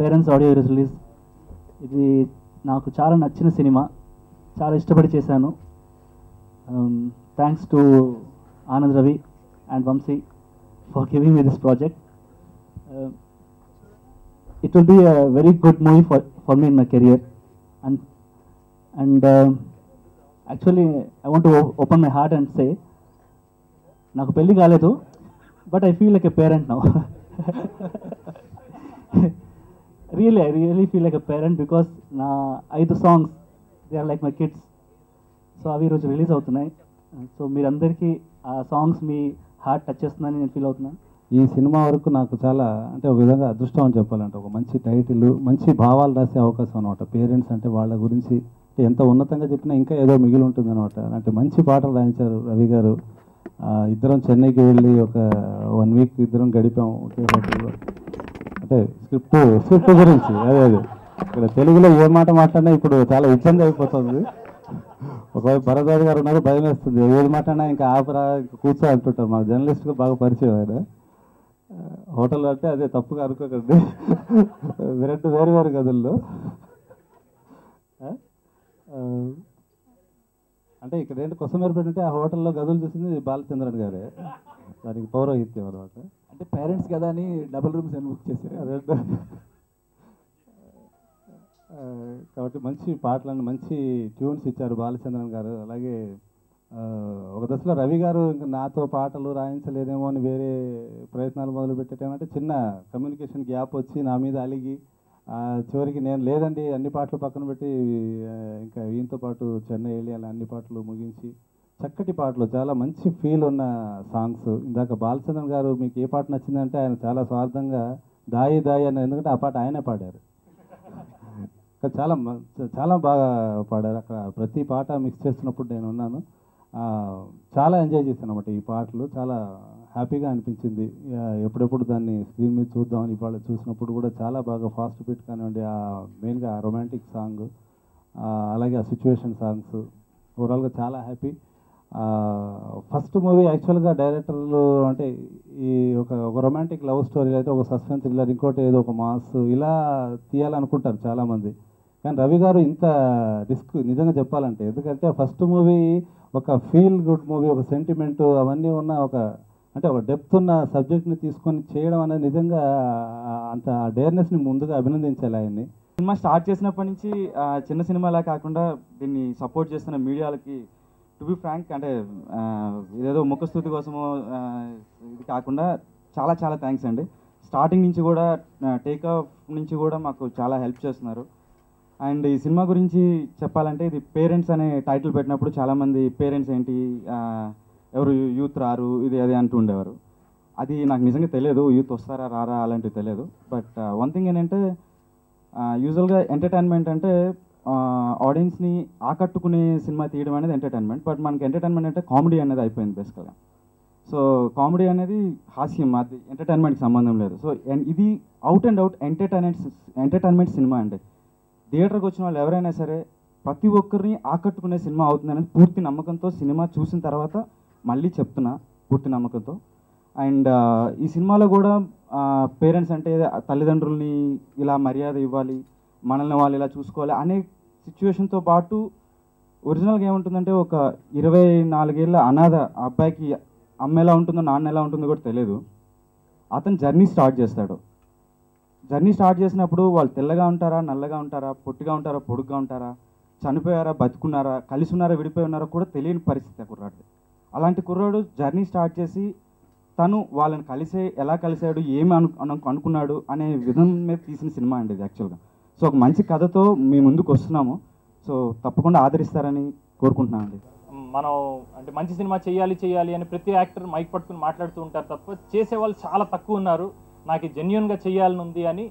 Parents audio release. ఇది నాకు చాలా నచ్చిన సినిమా, చాలా ఇష్టపడి చేశాను. Thanks to Anand Ravi and Vamsi for giving me this project. It will be a very good movie for me in my career. And actually I want to open my heart and say, నాకు పెళ్లి కాలేదు, but I feel like a parent now. I really feel like a parent because నా 5 songs, they are like my kids. So అవి ఈరోజు release అవుతున్నాయి. So మీరందరికీ ఆ songs మీ heart touch చేస్తుందని నేను ఫీల్ అవుతున్నాను. ఈ సినిమా వరకు నాకు చాలా అంటే ఒక విధంగా అదృష్టం అని చెప్పాలంటే, ఒక మంచి టైటిల్, మంచి భావాలు రాసే అవకాశం అనమాట. పేరెంట్స్ అంటే వాళ్ళ గురించి అంటే ఎంత ఉన్నతంగా చెప్పినా ఇంకా ఏదో మిగిలి ఉంటుంది అనమాట. అంటే మంచి పాటలు రాయించారు రవి గారు. ఇద్దరం చెన్నైకి వెళ్ళి ఒక 1 వీక్ ఇద్దరం గడిపాం ఒకే హోటల్లో. అంటే స్క్రిప్ట్ గురించి అదే ఇక్కడ తెలుగులో ఏ మాట మాట్లాడినా ఇప్పుడు చాలా ఇబ్బంది అయిపోతుంది. ఒకవైపు భరద్వాజ్ గారు ఉన్నారు, భయం వేస్తుంది. ఏది మాట్లాడినా ఇంకా ఆపరా, ఇంకా కూర్చో అంటుంటారు. మా జర్నలిస్ట్గా బాగా పరిచయం ఆయన. హోటల్ అంటే అదే తప్పుగా అనుకోకండి, వేరు వేరు గదుల్లో. అంటే ఇక్కడ ఏంటి కొసమేర పెట్టింటే ఆ హోటల్లో గదులు చూసింది బాలచంద్రన్ గారే, దానికి పౌరోహిత్యం అనమాట. అంటే పేరెంట్స్ కదా అని డబుల్ రూమ్స్ అని బుక్ చేశారు. అదే కాబట్టి మంచి పాటలను మంచి ట్యూన్స్ ఇచ్చారు బాలచంద్రన్ గారు. అలాగే ఒక దశలో రవి గారు ఇంకా నాతో పాటలు రాయించలేదేమో అని వేరే ప్రయత్నాలు మొదలుపెట్టేటేమంటే చిన్న కమ్యూనికేషన్ గ్యాప్ వచ్చి నా మీద అలిగి చివరికి నేను లేదండి అన్ని పాటలు పక్కన పెట్టి ఇంకా ఈయనతో పాటు చెన్నై వెళ్ళి అలా అన్ని పాటలు ముగించి చక్కటి పాటలు, చాలా మంచి ఫీల్ ఉన్న సాంగ్స్. ఇందాక బాలచంద్రన్ గారు మీకు ఏ పాట నచ్చిందంటే ఆయన చాలా స్వార్థంగా దాయి దాయి అన్న, ఎందుకంటే ఆ పాట ఆయనే పాడారు. చాలా చాలా బాగా పాడారు. అక్కడ ప్రతి పాట మిక్స్ చేస్తున్నప్పుడు నేను ఉన్నాను. చాలా ఎంజాయ్ చేశాను అన్నమాట. ఈ పాటలు చాలా హ్యాపీగా అనిపించింది. ఎప్పుడెప్పుడు దాన్ని స్క్రీన్ మీద చూద్దామని ఇవాళ చూసినప్పుడు కూడా చాలా బాగా ఫాస్ట్ బీట్ కానివ్వండి, మెయిన్గా రొమాంటిక్ సాంగ్, అలాగే ఆ సిచ్యువేషన్ సాంగ్స్, ఓవరాల్గా చాలా హ్యాపీ. ఫస్ట్ మూవీ యాక్చువల్గా డైరెక్టర్లు అంటే ఈ ఒక రొమాంటిక్ లవ్ స్టోరీ అయితే ఒక సస్పెన్స్ థ్రిల్లర్, ఇంకోటి ఏదో ఒక మాస్ ఇలా తీయాలనుకుంటారు చాలామంది. కానీ రవి గారు ఇంత రిస్క్ నిజంగా చెప్పాలంటే, ఎందుకంటే ఫస్ట్ మూవీ ఒక ఫీల్ గుడ్ మూవీ, ఒక సెంటిమెంటు అవన్నీ ఉన్న ఒక అంటే ఒక డెప్త్ ఉన్న సబ్జెక్ట్ని తీసుకొని చేయడం అనేది నిజంగా అంత డేర్నెస్ని ముందుగా అభినందించాలి ఆయన్ని. సినిమా స్టార్ట్ చేసినప్పటి నుంచి చిన్న సినిమాలా కాకుండా దీన్ని సపోర్ట్ చేస్తున్న మీడియాలకి టు బి ఫ్రాంక్ అంటే ఇదేదో ముఖస్థుతి కోసమో ఇది కాకుండా చాలా చాలా థ్యాంక్స్ అండి. స్టార్టింగ్ నుంచి కూడా టేక్ ఆఫ్ నుంచి కూడా మాకు చాలా హెల్ప్ చేస్తున్నారు. అండ్ ఈ సినిమా గురించి చెప్పాలంటే ఇది పేరెంట్స్ అనే టైటిల్ పెట్టినప్పుడు చాలామంది పేరెంట్స్ ఏంటి, ఎవరు యూత్ రారు ఇది అది అంటూ ఉండేవారు. అది నాకు నిజంగా తెలియదు, యూత్ వస్తారా రారా అలాంటివి తెలియదు. బట్ వన్ థింగ్ ఏంటంటే యూజువల్గా ఎంటర్టైన్మెంట్ అంటే ఆడియన్స్ని ఆకట్టుకునే సినిమా తీయడం అనేది ఎంటర్టైన్మెంట్. బట్ మనకి ఎంటర్టైన్మెంట్ అంటే కామెడీ అనేది అయిపోయింది బేసికల్గా. సో కామెడీ అనేది హాస్యం, అది ఎంటర్టైన్మెంట్కి సంబంధం లేదు. సో ఇది out and out entertainment cinema అండి. థియేటర్కి వచ్చిన వాళ్ళు ఎవరైనా సరే ప్రతి ఒక్కరిని ఆకట్టుకునే సినిమా అవుతుంది అనేది పూర్తి నమ్మకంతో సినిమా చూసిన తర్వాత మళ్ళీ చెప్తున్నా, పూర్తి నమ్మకంతో. అండ్ ఈ సినిమాలో కూడా పేరెంట్స్ అంటే తల్లిదండ్రుల్ని ఇలా మర్యాద ఇవ్వాలి, మనల్ని వాళ్ళు ఇలా చూసుకోవాలి అనే సిచ్యువేషన్తో పాటు ఒరిజినల్గా ఏముంటుందంటే ఒక 24 ఏళ్ళ అనాథ అబ్బాయికి అమ్మ ఎలా ఉంటుందో నాన్న ఎలా ఉంటుందో కూడా తెలియదు. అతను జర్నీ స్టార్ట్ చేస్తాడు. జర్నీ స్టార్ట్ చేసినప్పుడు వాళ్ళు తెల్లగా ఉంటారా, నల్లగా ఉంటారా, పొట్టిగా ఉంటారా, పొడుగ్గా ఉంటారా, చనిపోయారా, బతుకున్నారా, కలిసి ఉన్నారా, విడిపోయి ఉన్నారా కూడా తెలియని పరిస్థితి ఆ కుర్రాడు. అలాంటి కుర్రాడు జర్నీ స్టార్ట్ చేసి తను వాళ్ళని ఎలా కలిసాడు, ఏమి అనుకున్నాడు అనే విధం మీద తీసిన సినిమా అండి ఇది యాక్చువల్గా. సో ఒక మంచి కథతో మీ ముందుకు వస్తున్నాము. సో తప్పకుండా ఆదరిస్తారని కోరుకుంటున్నాను అండి. మనం అంటే మంచి సినిమా చేయాలి అని ప్రతి యాక్టర్ మైక్ పట్టుకుని మాట్లాడుతూ ఉంటారు తప్ప చేసేవాళ్ళు చాలా తక్కువ ఉన్నారు. నాకు జెన్యున్గా చేయాలని ఉంది అని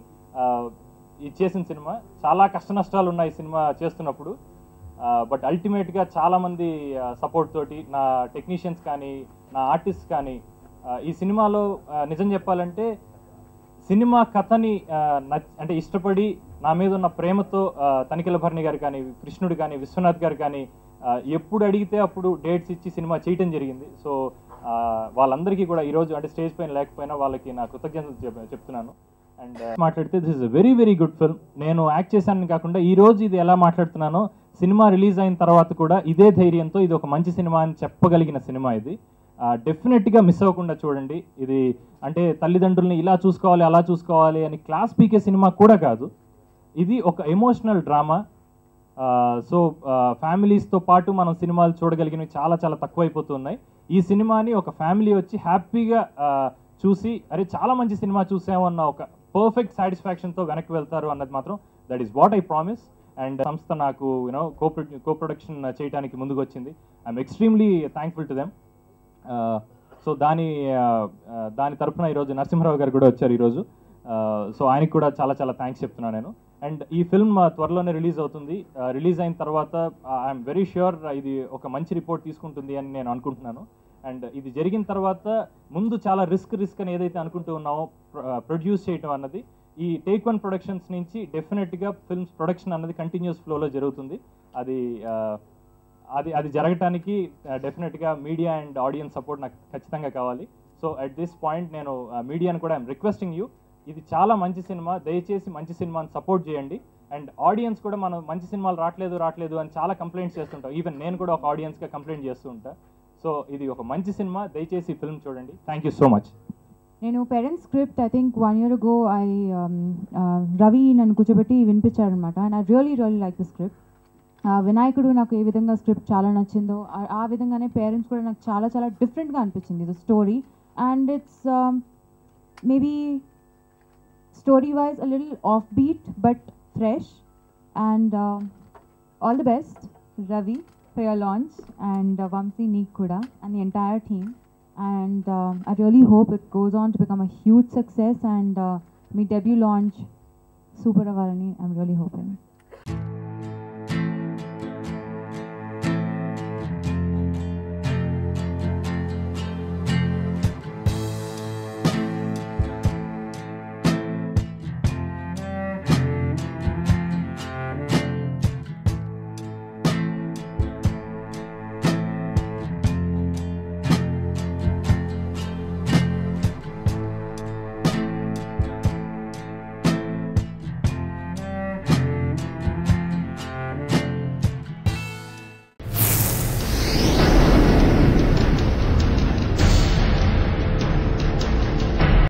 ఇది చేసిన సినిమా. చాలా కష్ట నష్టాలు ఉన్నాయి సినిమా చేస్తున్నప్పుడు. బట్ అల్టిమేట్గా చాలామంది సపోర్ట్ తోటి నా టెక్నీషియన్స్ కానీ నా ఆర్టిస్ట్ కానీ ఈ సినిమాలో నిజం చెప్పాలంటే సినిమా కథని అంటే ఇష్టపడి నా మీద ఉన్న ప్రేమతో తనిఖీల భరణి గారు కానీ, కృష్ణుడు కానీ, విశ్వనాథ్ గారు కానీ ఎప్పుడు అడిగితే అప్పుడు డేట్స్ ఇచ్చి సినిమా చేయటం జరిగింది. సో వాళ్ళందరికీ కూడా ఈరోజు అంటే స్టేజ్ పైన లేకపోయినా వాళ్ళకి నా కృతజ్ఞతలు చెప్తున్నాను. అండ్ మాట్లాడితే this is very very good film. నేను యాక్ట్ చేశానని కాకుండా ఈ రోజు ఇది ఎలా మాట్లాడుతున్నానో సినిమా రిలీజ్ అయిన తర్వాత కూడా ఇదే ధైర్యంతో ఇది ఒక మంచి సినిమా అని చెప్పగలిగిన సినిమా ఇది. డెఫినెట్గా మిస్ అవ్వకుండా చూడండి. ఇది అంటే తల్లిదండ్రుల్ని ఇలా చూసుకోవాలి అలా చూసుకోవాలి అని క్లాస్ పీకే సినిమా కూడా కాదు. ఇది ఒక ఎమోషనల్ డ్రామా. సో ఫ్యామిలీస్తో పాటు మనం సినిమాలు చూడగలిగినవి చాలా చాలా తక్కువైపోతున్నాయి. ఈ సినిమాని ఒక ఫ్యామిలీ వచ్చి హ్యాపీగా చూసి అరే చాలా మంచి సినిమా చూసామన్న ఒక పర్ఫెక్ట్ సాటిస్ఫాక్షన్తో వెనక్కి వెళ్తారు అన్నది మాత్రం that is what I promise. And సంస్థ నాకు యూనో కో-ప్రొడక్షన్ చేయడానికి ముందుకు వచ్చింది. I'm extremely thankful to them. So దాని తరఫున ఈరోజు నరసింహారావు గారు కూడా వచ్చారు ఈరోజు. సో ఆయనకి కూడా చాలా చాలా థ్యాంక్స్ చెప్తున్నాను నేను. అండ్ ఈ ఫిల్మ్ త్వరలోనే రిలీజ్ అవుతుంది. రిలీజ్ అయిన తర్వాత ఐఎమ్ వెరీ ష్యూర్ ఇది ఒక మంచి రిపోర్ట్ తీసుకుంటుంది అని నేను అనుకుంటున్నాను. అండ్ ఇది జరిగిన తర్వాత ముందు చాలా రిస్క్ అని ఏదైతే అనుకుంటూ ఉన్నామో ప్రొడ్యూస్ చేయటం అన్నది ఈ టేక్ వన్ ప్రొడక్షన్స్ నుంచి డెఫినెట్గా ఫిల్మ్స్ ప్రొడక్షన్ అన్నది కంటిన్యూస్ ఫ్లోలో జరుగుతుంది. అది జరగటానికి డెఫినెట్గా మీడియా అండ్ ఆడియన్స్ సపోర్ట్ నాకు ఖచ్చితంగా కావాలి. సో అట్ దిస్ పాయింట్ నేను మీడియాని కూడా ఐఎమ్ రిక్వెస్టింగ్ యూ, ఇది చాలా మంచి సినిమా, దయచేసి మంచి సినిమాని సపోర్ట్ చేయండి. అండ్ ఆడియన్స్ కూడా మనం మంచి సినిమాలు రావట్లేదు అని చాలా కంప్లైంట్స్ చేస్తుంటాం. ఈవెన్ నేను కూడా ఒక ఆడియన్స్గా కంప్లైంట్ చేస్తూ ఉంటా. సో ఇది ఒక మంచి సినిమా, దయచేసి ఫిల్మ్ చూడండి. Thank you so much. నేను parents script I think 1 year ago Ravi నన్ను కూర్చోబెట్టి వినిపించారనమాట. And I really like the script. వినాయకుడు నాకు ఏ విధంగా స్క్రిప్ట్ చాలా నచ్చిందో ఆ విధంగానే పేరెంట్స్ కూడా నాకు చాలా చాలా డిఫరెంట్గా అనిపించింది the story. And it's maybe story wise a little off beat but fresh. And all the best Ravi for your launch, and Vamsi, Neek kuda, and the entire team. And I really hope it goes on to become a huge success, and me debut launch super avalani, I'm really hoping.